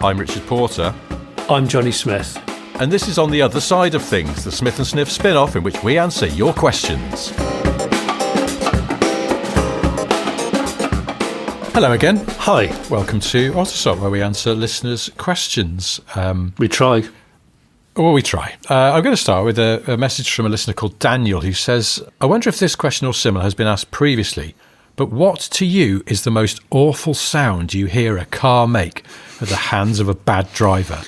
I'm Richard Porter. I'm Jonny Smith. And this is On the Other Side of Things, the Smith & Sniff spin-off in which we answer your questions. Hello again. Hi. Welcome to Otosot, where we answer listeners' questions. We try. Well, we try. I'm going to start with a message from a listener called Daniel, who says, I wonder if this question or similar has been asked previously, but what to you is the most awful sound you hear a car make at the hands of a bad driver?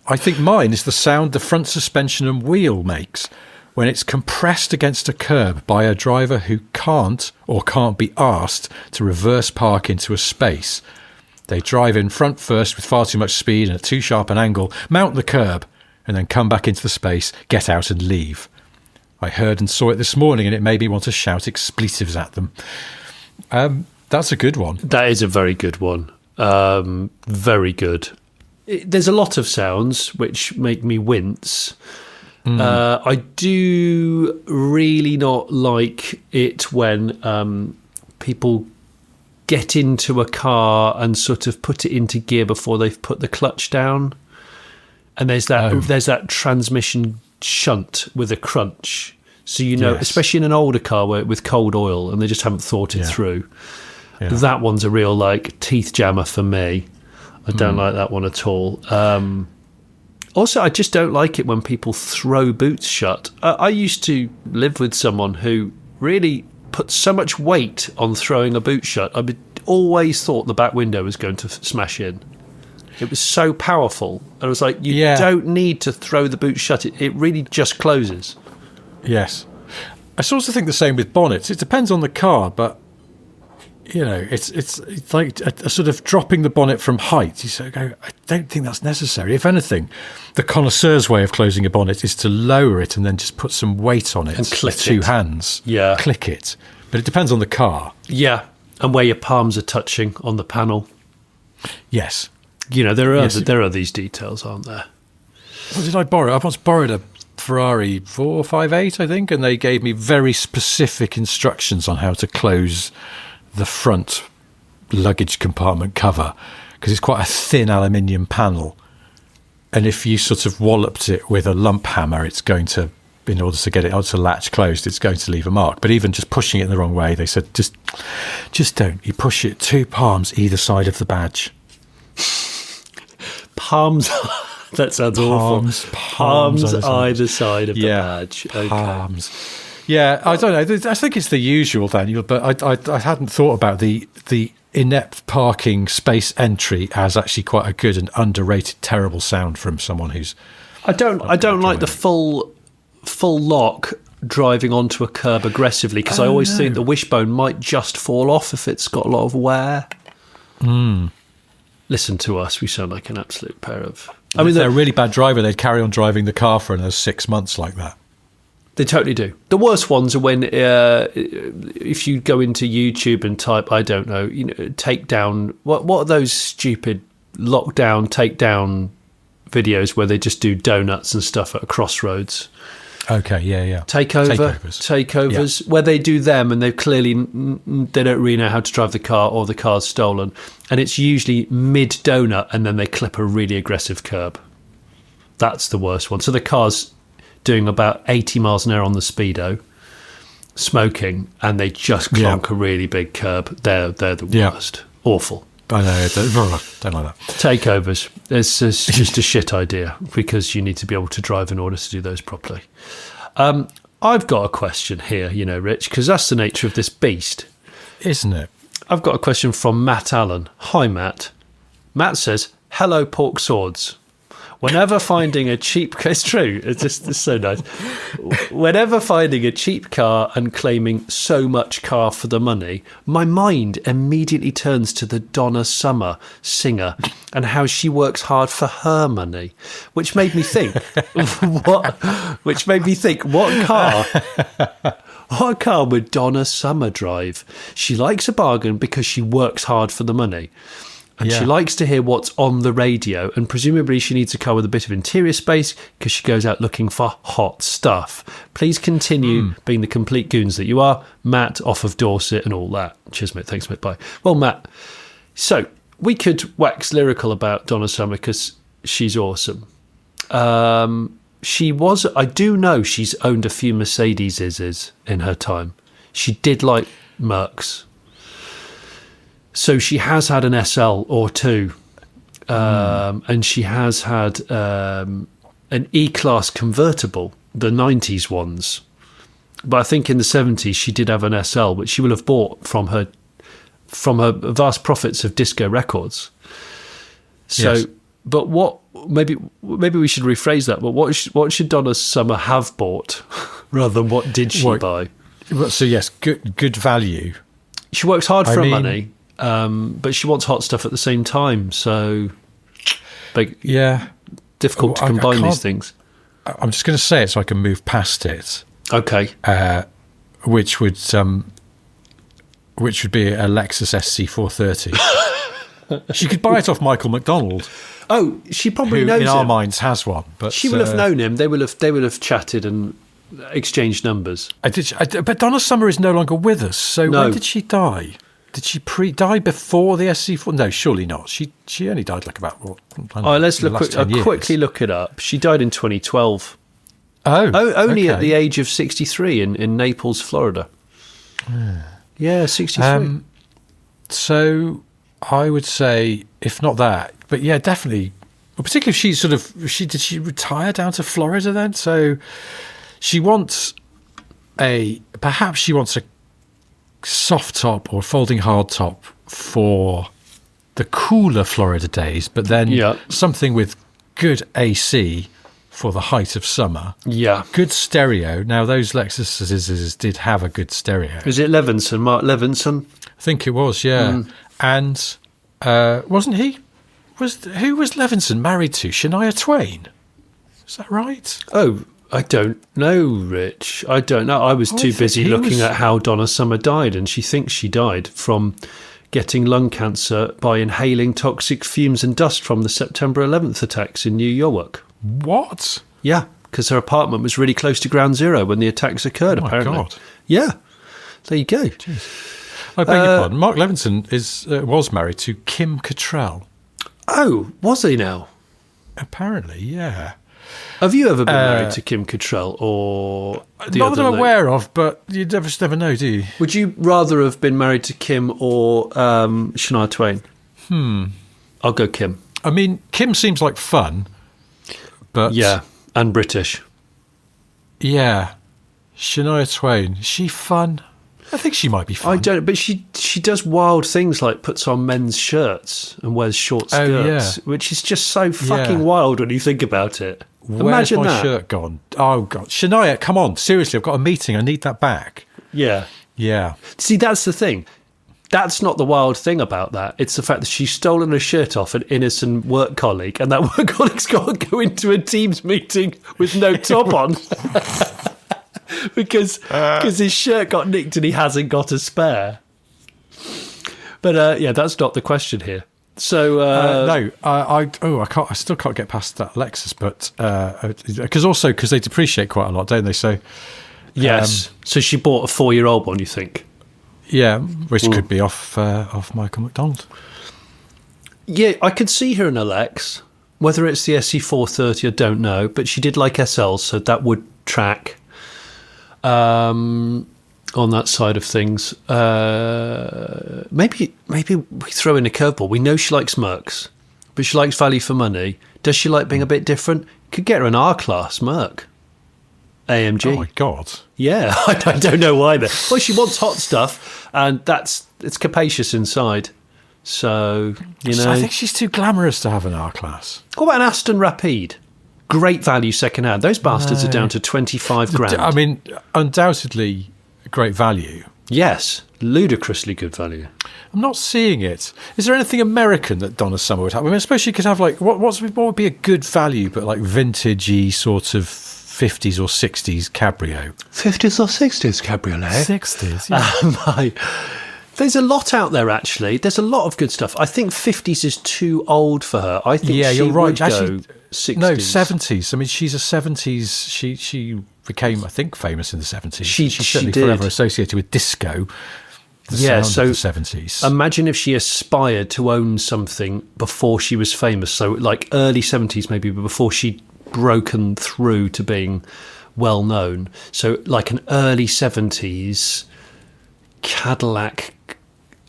I think mine is the sound the front suspension and wheel makes when it's compressed against a curb by a driver who can't be asked to reverse park into a space. They drive in front first with far too much speed and at too sharp an angle, mount the curb, and then come back into the space, get out and leave. I heard and saw it this morning and it made me want to shout expletives at them. That's a good one. That is a very good one. Very good. There's a lot of sounds which make me wince. I do really not like it when people get into a car and sort of put it into gear before they've put the clutch down. And there's that transmission shunt with a crunch. So, yes. Especially in an older car with cold oil and they just haven't thought it through. Yeah. That one's a real teeth jammer for me. I don't like that one at all. Also, I just don't like it when people throw boots shut. I used to live with someone who really put so much weight on throwing a boot shut. I always thought the back window was going to smash in. It was so powerful. And I was like, you don't need to throw the boot shut. It really just closes. Yes. I sort of think the same with bonnets. It depends on the car, but, it's like a sort of dropping the bonnet from height. You sort of go, I don't think that's necessary. If anything, the connoisseur's way of closing a bonnet is to lower it and then just put some weight on it and click with two hands. Yeah. Click it. But it depends on the car. Yeah. And where your palms are touching on the panel. Yes. There are these details, aren't there? What did I borrow? I once borrowed a Ferrari 458, I think, and they gave me very specific instructions on how to close the front luggage compartment cover, because it's quite a thin aluminium panel. And if you sort of walloped it with a lump hammer, it's going to, in order to get it to latch closed, it's going to leave a mark. But even just pushing it in the wrong way, they said, just don't. You push it 2 palms either side of the badge. Palms. That sounds awful. Palms either side of the badge. Okay. Palms. Yeah, I don't know. I think it's the usual, Daniel, but I hadn't thought about the inept parking space entry as actually quite a good and underrated terrible sound from someone who's... I don't like the full lock driving onto a curb aggressively, because I always think the wishbone might just fall off if it's got a lot of wear. Listen to us, we sound like an absolute pair of... if they're a really bad driver, they'd carry on driving the car for another 6 months like that. They totally do. The worst ones are when, if you go into YouTube and type, I don't know, takedown... What are those stupid lockdown, takedown videos where they just do donuts and stuff at a crossroads? Okay, yeah. Takeovers, where they do them and they don't really know how to drive the car, or the car's stolen, and it's usually mid-donut and then they clip a really aggressive curb. That's the worst one. So the car's doing about 80 miles an hour on the speedo, smoking, and they just clonk a really big curb. They're the worst. Awful. I know, don't like that. Takeovers. It's just a shit idea, because you need to be able to drive in order to do those properly. I've got a question here, Rich, because that's the nature of this beast. Isn't it? I've got a question from Matt Allen. Hi, Matt. Matt says, hello, pork swords. Whenever finding a cheap... It's true. It's so nice. Whenever finding a cheap car and claiming so much car for the money, my mind immediately turns to the Donna Summer singer and how she works hard for her money, which made me think, what car would Donna Summer drive? She likes a bargain because she works hard for the money. And she likes to hear what's on the radio, and presumably she needs a car with a bit of interior space because she goes out looking for hot stuff. Please continue being the complete goons that you are, Matt, off of Dorset and all that. Cheers, mate. Thanks, mate. Bye. Well, Matt, so we could wax lyrical about Donna Summer because she's awesome. I do know she's owned a few Mercedeses in her time. She did like Mercs. So she has had an SL or two. And she has had an E-Class convertible, the 90s ones. But I think in the 70s she did have an SL, which she will have bought from her vast profits of disco records. So, yes. But maybe we should rephrase that. But what should Donna Summer have bought rather than what did she buy? So yes, good value. She works hard for her money, but she wants hot stuff at the same time. So, difficult to combine these things. I'm just going to say it so I can move past it. Okay. Which would be a Lexus SC430. She could buy it off Michael McDonald. Oh, she probably knows in him. Our minds has one, but she will have known him. They will have chatted and exchanged numbers. But Donna Summer is no longer with us. So when did she die? Did she die before the SC4? No, surely not. She only died like about let's quickly look it up. She died in 2012. Only at the age of 63 in Naples, Florida. Yeah, 63. So I would say, if not that, but yeah, definitely. Well, particularly if did she retire down to Florida then? So she wants perhaps she wants a soft top or folding hard top for the cooler Florida days, but then something with good AC for the height of summer. Yeah. Good stereo. Now, those Lexuses did have a good stereo. Is it Levinson, Mark Levinson? I think it was, yeah. And wasn't he? Who was Levinson married to? Shania Twain? Is that right? Oh, I don't know, Rich. I don't know. I was too busy looking at how Donna Summer died, and she thinks she died from getting lung cancer by inhaling toxic fumes and dust from the September 11th attacks in New York. What? Yeah, because her apartment was really close to Ground Zero when the attacks occurred, apparently. Oh, my God. Yeah. There you go. Jeez. I beg your pardon. Mark Levinson was married to Kim Cattrall. Oh, was he now? Apparently, yeah. Have you ever been married to Kim Cattrall or the not other that I'm aware of, but you just never know, do you? Would you rather have been married to Kim or Shania Twain? I'll go Kim. I mean, Kim seems like fun, but... Yeah, and British. Yeah. Shania Twain, is she fun? I think she might be fun. I don't, but she does wild things like puts on men's shirts and wears short skirts, which is just so fucking wild when you think about it. Imagine Where's my shirt gone? Oh, God. Shania, come on. Seriously, I've got a meeting. I need that back. Yeah. Yeah. See, that's the thing. That's not the wild thing about that. It's the fact that she's stolen her shirt off an innocent work colleague, and that work colleague's got to go into a Teams meeting with no top on. because his shirt got nicked and he hasn't got a spare. But that's not the question here. So no, I still can't get past that Lexus, but because they depreciate quite a lot, don't they? So yes, so she bought a 4-year-old one, you think? Yeah, which could be off Michael McDonald. Yeah, I could see her in a Lex. Whether it's the SC430, I don't know, but she did like SLs, so that would track. On that side of things, maybe we throw in a curveball. We know she likes Mercs, but she likes value for money. Does she like being a bit different? Could get her an R-Class Merc. AMG. Oh my God. Yeah, I don't know why. Well, she wants hot stuff, and it's capacious inside. So, I think she's too glamorous to have an R-Class. What about an Aston Rapide? Great value second-hand. Those bastards are down to 25 grand. I mean, undoubtedly great value. Yes, ludicrously good value. I'm not seeing it. Is there anything American that Donna Summer would have? I mean, especially could have like what would be a good value, but like vintagey sort of 50s or 60s cabrio. 50s or 60s cabriolet. 60s. Yeah. There's a lot out there, actually. There's a lot of good stuff. I think 50s is too old for her. I think you're right. Would actually, go 60s. No, 70s. I mean, she's a 70s. She became, I think, famous in the 70s. She's certainly did. Forever associated with disco. the sound of the 70s. Imagine if she aspired to own something before she was famous. So like early 70s maybe, but before she'd broken through to being well known. So like an early 70s Cadillac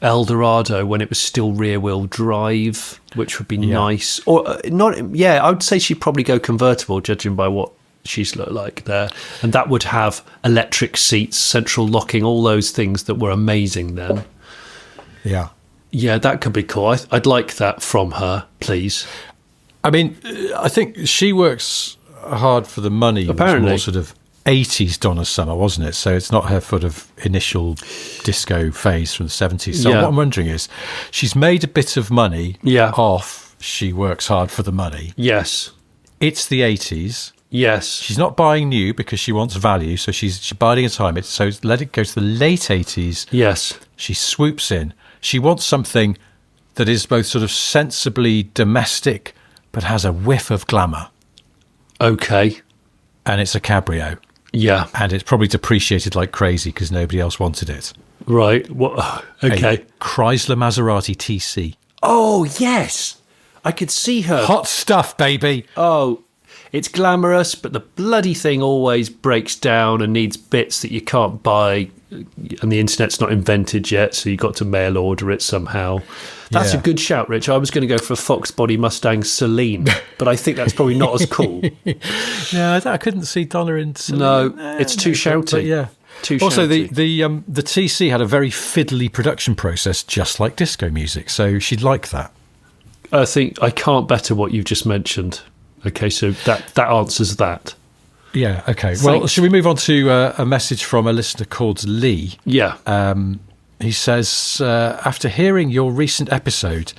Eldorado when it was still rear-wheel drive, which would be nice. Or not, yeah, I would say she'd probably go convertible, judging by what she's looked like there. And that would have electric seats, central locking, all those things that were amazing then. Yeah. Yeah, that could be cool. I'd like that from her, please. I mean, I think she works hard for the money. Apparently. More sort of 80s Donna Summer, wasn't it? So it's not her sort of initial disco phase from the 70s. So what I'm wondering is, she's made a bit of money off She Works Hard for the Money. Yes. It's the 80s. Yes. She's not buying new because she wants value, so she's biding her time. So let it go to the late 80s. Yes. She swoops in. She wants something that is both sort of sensibly domestic but has a whiff of glamour. Okay. And it's a cabrio. Yeah. And it's probably depreciated like crazy because nobody else wanted it. Right. What? Okay. A Chrysler Maserati TC. Oh, yes. I could see her. Hot stuff, baby. Oh, it's glamorous, but the bloody thing always breaks down and needs bits that you can't buy, and the internet's not invented yet, so you've got to mail order it somehow. That's a good shout, Rich. I was going to go for a Fox Body Mustang Celine, but I think that's probably not as cool. No, I couldn't see Donna in Celine. No, it's too shouty. But yeah. Too also, shouty. the TC had a very fiddly production process, just like disco music, so she'd like that. I think I can't better what you've just mentioned. Okay, so that answers that. Yeah, okay. Thanks. Well, should we move on to a message from a listener called Lee? Yeah. He says, after hearing your recent episode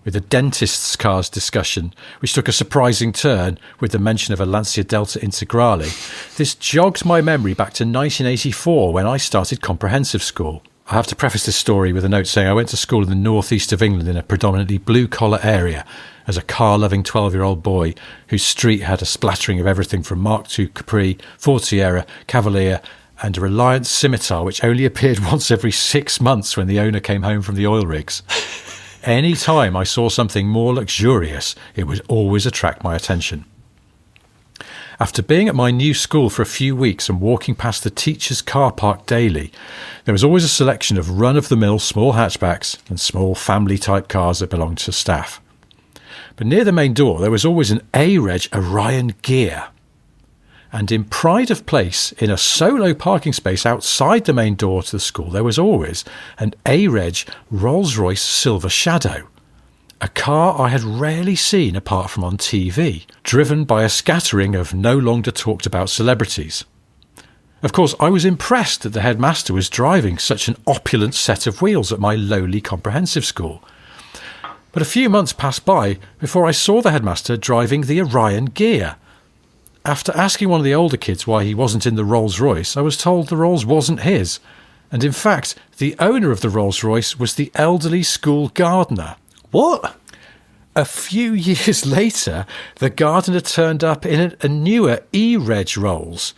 with the dentist's cars discussion, which took a surprising turn with the mention of a Lancia Delta Integrale, this jogs my memory back to 1984 when I started comprehensive school. I have to preface this story with a note saying I went to school in the northeast of England in a predominantly blue-collar area as a car-loving 12-year-old boy whose street had a splattering of everything from Mark II Capri, Ford Sierra, Cavalier and a Reliance Scimitar which only appeared once every 6 months when the owner came home from the oil rigs. Any time I saw something more luxurious, it would always attract my attention. After being at my new school for a few weeks and walking past the teachers' car park daily, there was always a selection of run-of-the-mill small hatchbacks and small family-type cars that belonged to staff. But near the main door, there was always an A-Reg Orion Gear. And in pride of place, in a solo parking space outside the main door to the school, there was always an A-Reg Rolls-Royce Silver Shadow. A car I had rarely seen apart from on TV, driven by a scattering of no longer talked about celebrities. Of course, I was impressed that the headmaster was driving such an opulent set of wheels at my lowly comprehensive school. But a few months passed by before I saw the headmaster driving the Orion Gear. After asking one of the older kids why he wasn't in the Rolls-Royce, I was told the Rolls wasn't his. And in fact, the owner of the Rolls-Royce was the elderly school gardener. What? A few years later, the gardener turned up in a newer E-Reg Rolls,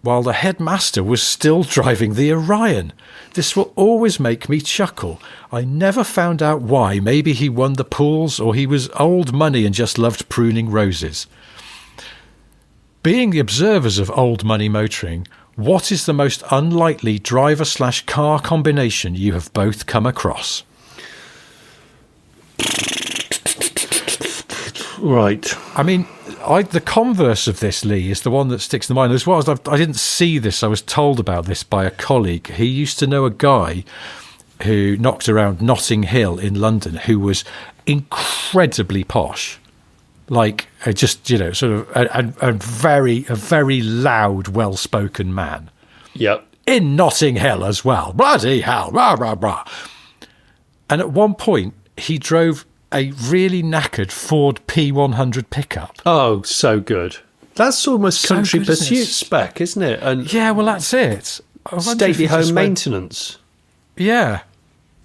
while the headmaster was still driving the Orion. This will always make me chuckle. I never found out why. Maybe he won the pools, or he was old money and just loved pruning roses. Being the observers of old money motoring, what is the most unlikely driver/car combination you have both come across? Right. I mean, the converse of this, Lee, is the one that sticks in the mind. As well as I didn't see this, I was told about this by a colleague. He used to know a guy who knocked around Notting Hill in London who was incredibly posh. Like, just, sort of a very loud, well-spoken man. Yep. In Notting Hill as well. Bloody hell. Rah, rah, rah. And at one point, he drove a really knackered Ford P100 pickup. Oh, so good. That's almost So country good, isn't pursuit it? spec, isn't it? And Yeah, well, that's it. I wonder if stately he just home went- maintenance. Yeah.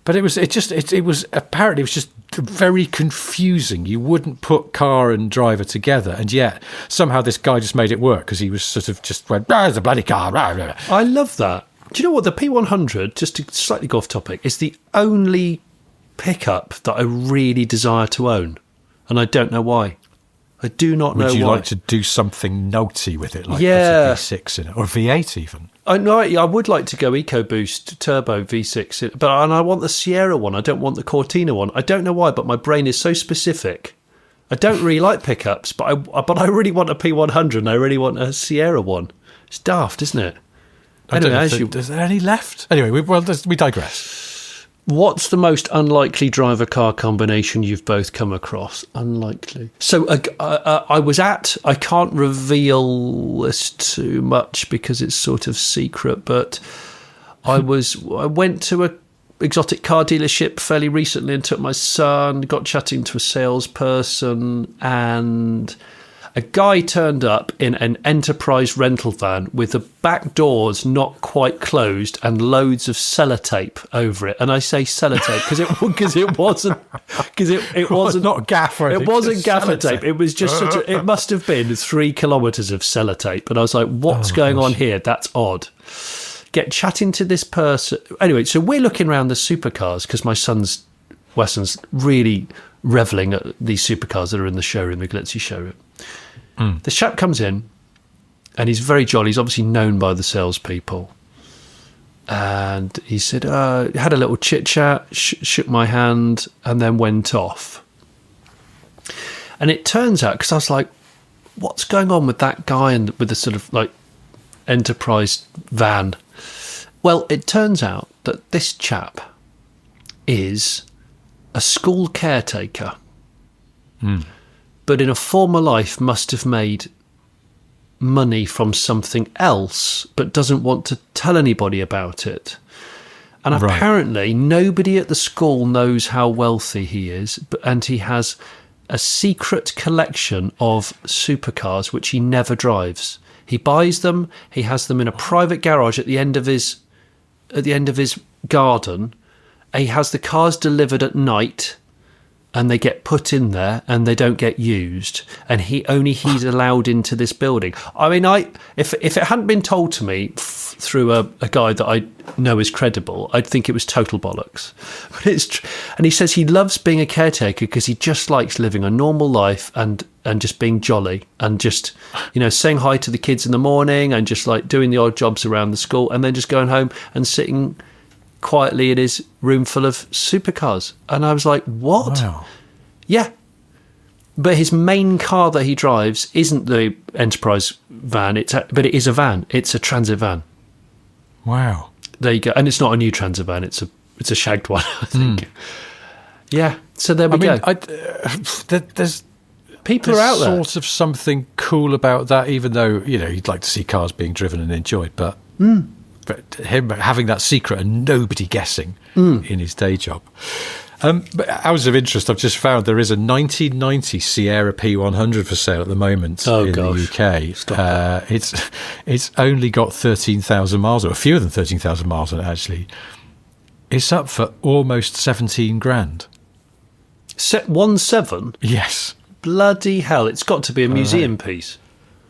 But it was apparently it was just very confusing. You wouldn't put car and driver together, and yet somehow this guy just made it work because he was sort of just went, there's a bloody car. Rah, rah, rah. I love that. Do you know what? The P100, just to slightly go off topic, is the only pickup that I really desire to own. And I don't know why. I do not know why. Would you like to do something naughty with it, like put a V6 in it, or V8 even? I know I would like to go EcoBoost Turbo V6, and I want the Sierra one. I don't want the Cortina one. I don't know why, but my brain is so specific. I don't really like pickups, but I really want a P100 and I really want a Sierra one. It's daft, isn't it? Anyway, is there any left? Anyway, we digress. What's the most unlikely driver-car combination you've both come across? Unlikely. So I can't reveal this too much because it's sort of secret, but I went to a exotic car dealership fairly recently and took my son, got chatting to a salesperson, and a guy turned up in an Enterprise rental van with the back doors not quite closed and loads of sellotape over it. And I say sellotape because it wasn't not gaffer. It wasn't gaffer tape. It was just it must have been 3 kilometres of sellotape. And I was like, what's going on here? That's odd. Get chatting to this person. Anyway, so we're looking around the supercars because my son's, Weston's, really revelling at these supercars that are in the showroom, the glitzy showroom. The chap comes in and he's very jolly. He's obviously known by the salespeople. And he said, had a little chit chat, shook my hand, and then went off. And it turns out, because I was like, what's going on with that guy and with the sort of like Enterprise van? Well, it turns out that this chap is a school caretaker. But in a former life must have made money from something else, but doesn't want to tell anybody about it. And apparently nobody at the school knows how wealthy he is, and he has a secret collection of supercars which he never drives. He buys them, he has them in a private garage at the end of his garden. He has the cars delivered at night, and they get put in there and they don't get used, and he's allowed into this building. I mean, if it hadn't been told to me through a guy that I know is credible, I'd think it was total bollocks. But and he says he loves being a caretaker because he just likes living a normal life and just being jolly and just, saying hi to the kids in the morning and just like doing the odd jobs around the school and then just going home and sitting quietly in his room full of supercars. And I was like, what? Wow. Yeah. But his main car that he drives isn't the Enterprise van, but it is a van. It's a transit van. Wow. There you go. And it's not a new transit van, it's a shagged one, I think. Yeah. So there we go. There's people are out there. Sort of something cool about that, even though, you'd like to see cars being driven and enjoyed, but him having that secret and nobody guessing in his day job. But out of interest, I've just found there is a 1990 Sierra P100 for sale at the moment the UK. It's only got 13,000 miles, or fewer than 13,000 miles on it, actually. It's up for almost 17 grand. 17? Yes. Bloody hell, it's got to be a museum piece.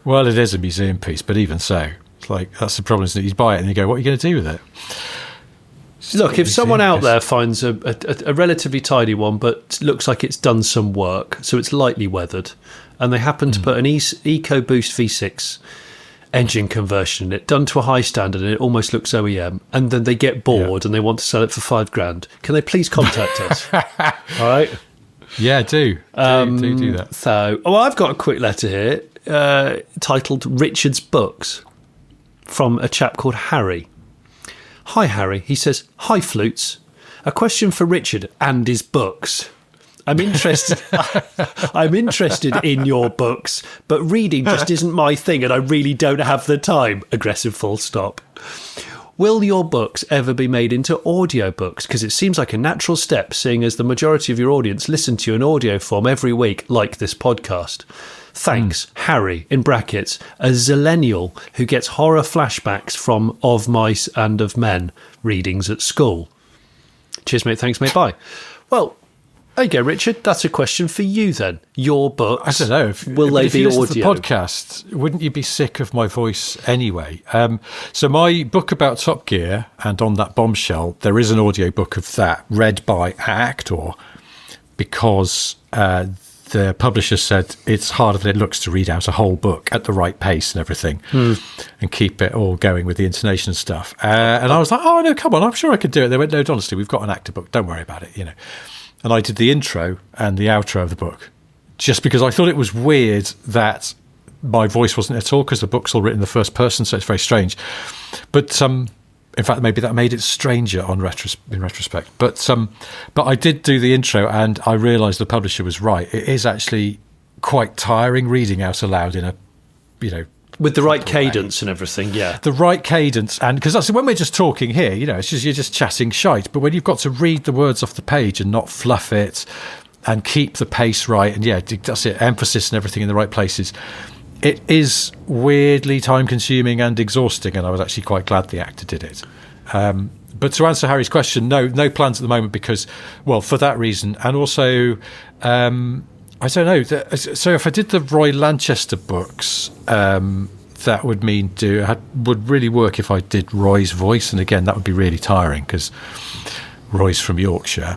Well, it is a museum piece, but even so. Like, that's the problem, isn't it? You buy it and you go, what are you going to do with it? Look, if someone out there finds a relatively tidy one, but looks like it's done some work, so it's lightly weathered, and they happen to put an EcoBoost V6 engine conversion in it, done to a high standard, and it almost looks OEM, and then they get bored and they want to sell it for $5,000, can they please contact us? All right? Yeah, do that. So, I've got a quick letter here titled Richard's Books from a chap called Harry. Hi, Harry. He says, hi, Flutes. A question for Richard and his books. I'm interested in your books, but reading just isn't my thing and I really don't have the time. Aggressive full stop. Will your books ever be made into audiobooks? Because it seems like a natural step, seeing as the majority of your audience listen to you in audio form every week, like this podcast. Thanks, Harry, in brackets, a zillennial who gets horror flashbacks from Of Mice and of Men readings at school. Cheers, mate. Thanks, mate. Bye. Well, There you go, Richard. That's a question for you then. Your books. I don't know. Will they be audio? To the podcast, wouldn't you be sick of my voice anyway? So my book about Top Gear and On That Bombshell, there is an audio book of that read by an actor because the publisher said it's harder than it looks to read out a whole book at the right pace and everything and keep it all going with the intonation and stuff. And I was like, oh, no, come on, I'm sure I could do it. They went, no, honestly, we've got an actor book. Don't worry about it, And I did the intro and the outro of the book just because I thought it was weird that my voice wasn't at all because the book's all written in the first person, so it's very strange. But in fact, maybe that made it stranger in retrospect. But I did do the intro and I realised the publisher was right. It is actually quite tiring reading out aloud in a, with the right cadence and everything, yeah. The right cadence, and because that's when we're just talking here, it's just you're just chatting shite. But when you've got to read the words off the page and not fluff it, and keep the pace right, and that's it, emphasis and everything in the right places, it is weirdly time-consuming and exhausting. And I was actually quite glad the actor did it. But to answer Harry's question, no plans at the moment because, well, for that reason, and also. I don't know. So if I did the Roy Lanchester books, that would mean would really work if I did Roy's voice. And again, that would be really tiring because Roy's from Yorkshire.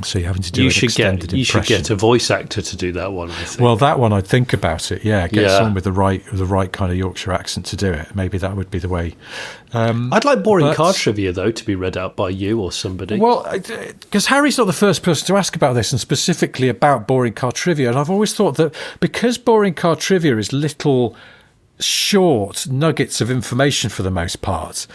So you're having to do an extended impression. You should get a voice actor to do that one, I think. Well, that one, I'd think about it. Yeah, get someone with the right kind of Yorkshire accent to do it. Maybe that would be the way. I'd like boring card trivia, though, to be read out by you or somebody. Well, because Harry's not the first person to ask about this, and specifically about boring card trivia. And I've always thought that because boring card trivia is little short nuggets of information for the most part,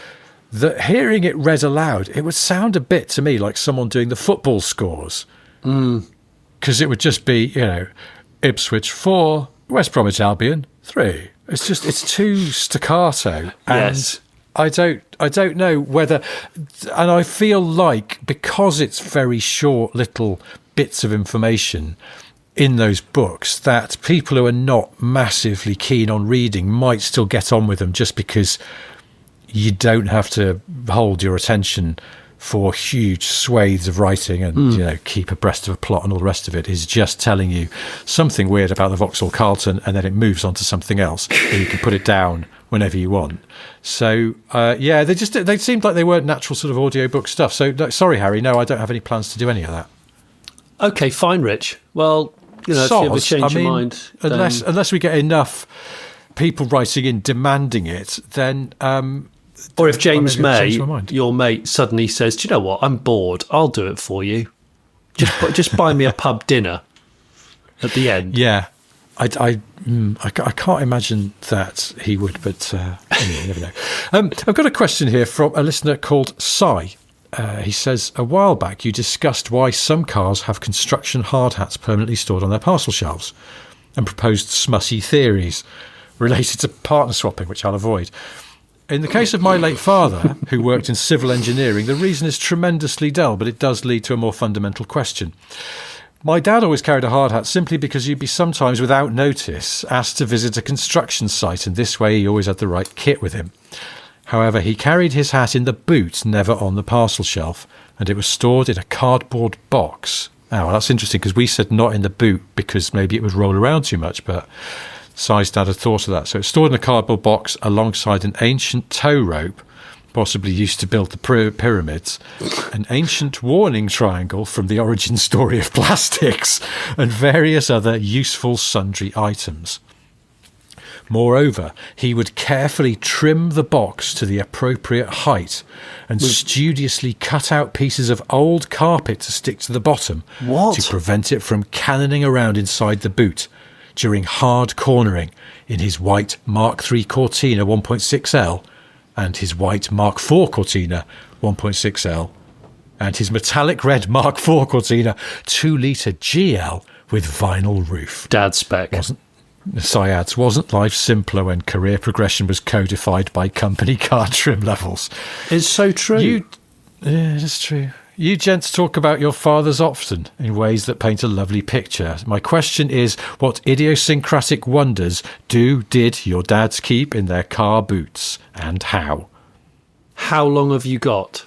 that hearing it read aloud, it would sound a bit to me like someone doing the football scores. Because it would just be, Ipswich 4, West Bromwich Albion 3. It's too staccato. Yes. And I don't know whether, and I feel like because it's very short little bits of information in those books, that people who are not massively keen on reading might still get on with them just because you don't have to hold your attention for huge swathes of writing and keep abreast of a plot and all the rest of it. Is just telling you something weird about the Vauxhall Carlton and then it moves on to something else and you can put it down whenever you want. So they seemed like they weren't natural sort of audiobook stuff. So sorry, Harry, no, I don't have any plans to do any of that. Okay, fine, Rich. Well, if you ever change your mind, unless we get enough people writing in demanding it, then or if James May, your mate, suddenly says, do you know what, I'm bored, I'll do it for you, just buy me a pub dinner at the end. Yeah, I can't imagine that he would, but anyway, you never know. I've got a question here from a listener called Sai. He says, a while back you discussed why some cars have construction hard hats permanently stored on their parcel shelves and proposed smutty theories related to partner swapping, which I'll avoid. In the case of my late father, who worked in civil engineering, the reason is tremendously dull, but it does lead to a more fundamental question. My dad always carried a hard hat simply because you'd be sometimes, without notice, asked to visit a construction site, and this way he always had the right kit with him. However, he carried his hat in the boot, never on the parcel shelf, and it was stored in a cardboard box. Oh, well, that's interesting, because we said not in the boot because maybe it would roll around too much, but Si's dad had thought of that. So it's stored in a cardboard box alongside an ancient tow rope, possibly used to build the pyramids, an ancient warning triangle from the origin story of plastics, and various other useful sundry items. Moreover, he would carefully trim the box to the appropriate height and studiously cut out pieces of old carpet to stick to the bottom to prevent it from cannoning around inside the boot during hard cornering in his white Mark III Cortina 1.6L and his white Mark IV Cortina 1.6L and his metallic red Mark IV Cortina 2-litre GL with vinyl roof. Dad spec. Wasn't life simpler when career progression was codified by company car trim levels? It's so true. Yeah, it's true. You gents talk about your fathers often in ways that paint a lovely picture. My question is, what idiosyncratic wonders did your dads keep in their car boots, and how? How long have you got?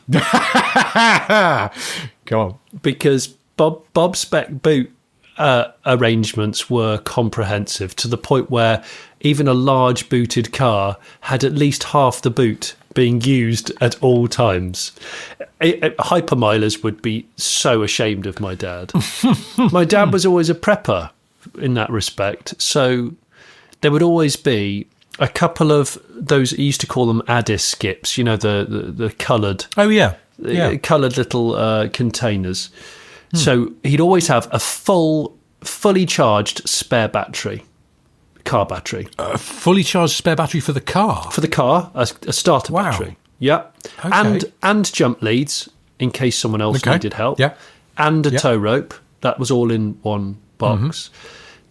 Go on. Because Bob spec boot arrangements were comprehensive to the point where even a large booted car had at least half the boot being used at all times. Hypermilers would be so ashamed of my dad. My dad was always a prepper in that respect, so there would always be a couple of those, he used to call them Addis skips, the coloured. Oh, yeah. Coloured little containers. So he'd always have a fully charged spare battery, car battery. A fully charged spare battery for the car? For the car, a starter battery. Yeah. Okay. And jump leads in case someone else needed help. Yeah. And a tow rope. That was all in one box.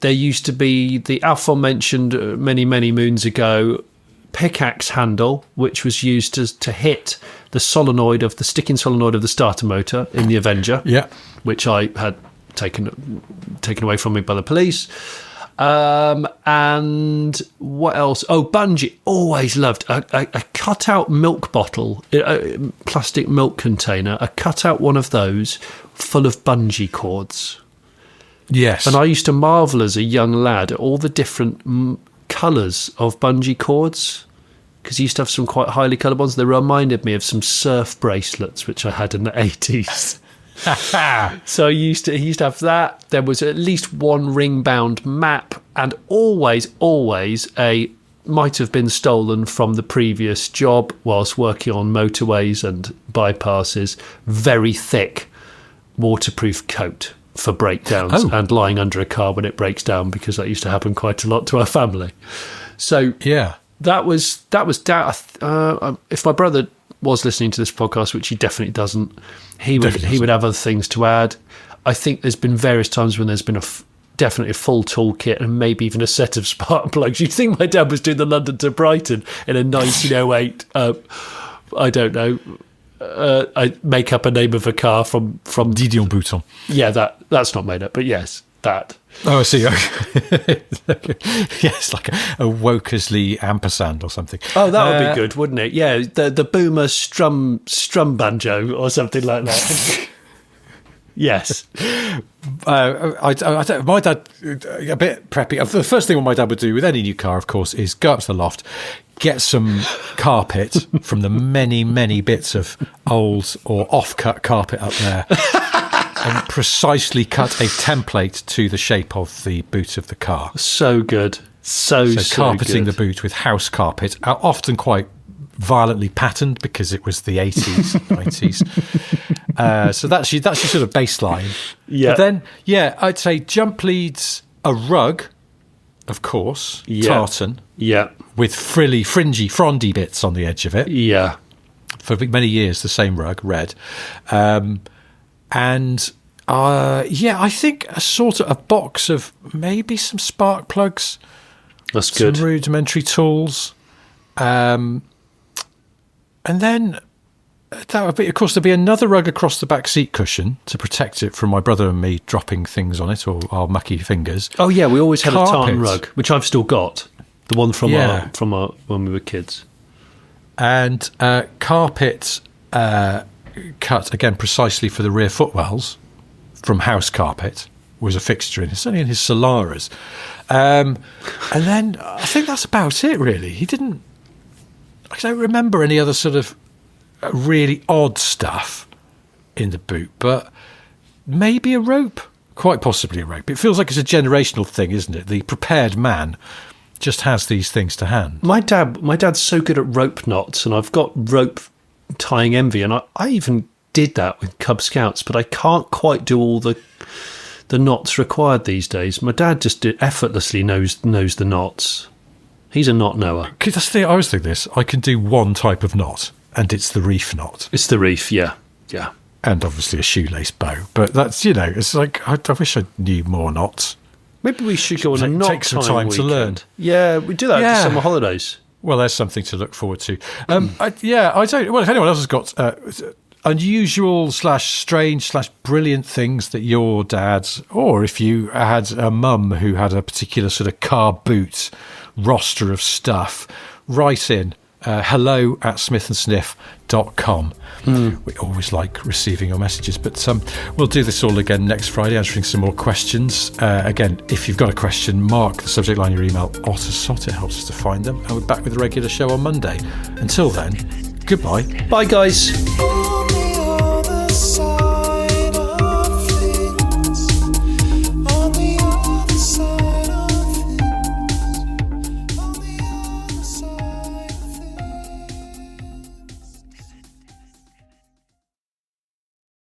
There used to be the aforementioned many, many moons ago pickaxe handle, which was used to hit the sticking solenoid of the starter motor in the Avenger, which I had taken away from me by the police. And what else? Oh, bungee. Always loved a cut-out milk bottle, a plastic milk container, a cut-out one of those full of bungee cords. Yes. And I used to marvel as a young lad at all the different colours of bungee cords, because he used to have some quite highly coloured ones. They reminded me of some surf bracelets which I had in the 80s. So he used to have that. There was at least one ring-bound map, and always might have been stolen from the previous job whilst working on motorways and bypasses, very thick waterproof coat for breakdowns and lying under a car when it breaks down, because that used to happen quite a lot to our family. So that was that. If my brother was listening to this podcast, which he definitely doesn't, he would have other things to add. I think there's been various times when there's been definitely a full toolkit and maybe even a set of spark plugs. You'd think my dad was doing the London to Brighton in a 1908. I don't know. I make up a name of a car from Didion Bouton. Yeah, that's not made up, but yes, that. Oh, I see. Okay. Yes, like a Wokersley ampersand or something. Oh, that would be good, wouldn't it? Yeah, the Boomer strum banjo or something like that. Yes. My dad, a bit preppy. The first thing my dad would do with any new car, of course, is go up to the loft, get some carpet from the many, many bits of old or off-cut carpet up there, and precisely cut a template to the shape of the boot of the car. So good. So carpeting good. the boot with house carpet, often quite violently patterned because it was the 80s, 90s. So that's your sort of baseline. Yeah. But then, I'd say jump leads, a rug, of course, tartan. Yeah. With fringy, frondy bits on the edge of it. Yeah. For many years, the same rug, red. I think a sort of a box of maybe some spark plugs. That's good. Some rudimentary tools. And then that would be, of course, there'd be another rug across the back seat cushion to protect it from my brother and me dropping things on it or our mucky fingers. Oh yeah, we always had a tartan Carpet. rug, which I've still got. The one from our when we were kids. And carpet cut again precisely for the rear footwells from house carpet was a fixture certainly in his Solaras. And then I think that's about it really. I don't remember any other sort of really odd stuff in the boot, but maybe a rope, quite possibly a rope. It feels like it's a generational thing, isn't it? The prepared man just has these things to hand. My dad's so good at rope knots, and I've got rope tying envy, and I even did that with Cub Scouts, but I can't quite do all the knots required these days. My dad just effortlessly knows the knots. He's a knot knower. That's the thing, I always think this. I can do one type of knot, and it's the reef knot. It's the reef, yeah. And obviously a shoelace bow. But that's, it's like, I wish I knew more knots. Maybe we should go on a knot take some time to learn. Yeah, we do that for summer holidays. Well, there's something to look forward to. I don't. Well, if anyone else has got unusual / strange / brilliant things that your dad, or if you had a mum who had a particular sort of car boot roster of stuff, write in hello@smithandsniff.com. We always like receiving your messages, but we'll do this all again next Friday, answering some more questions. Again, if you've got a question, mark the subject line of your email Otosot. It helps us to find them, and we're back with a regular show on Monday. Until then, goodbye. Bye, guys.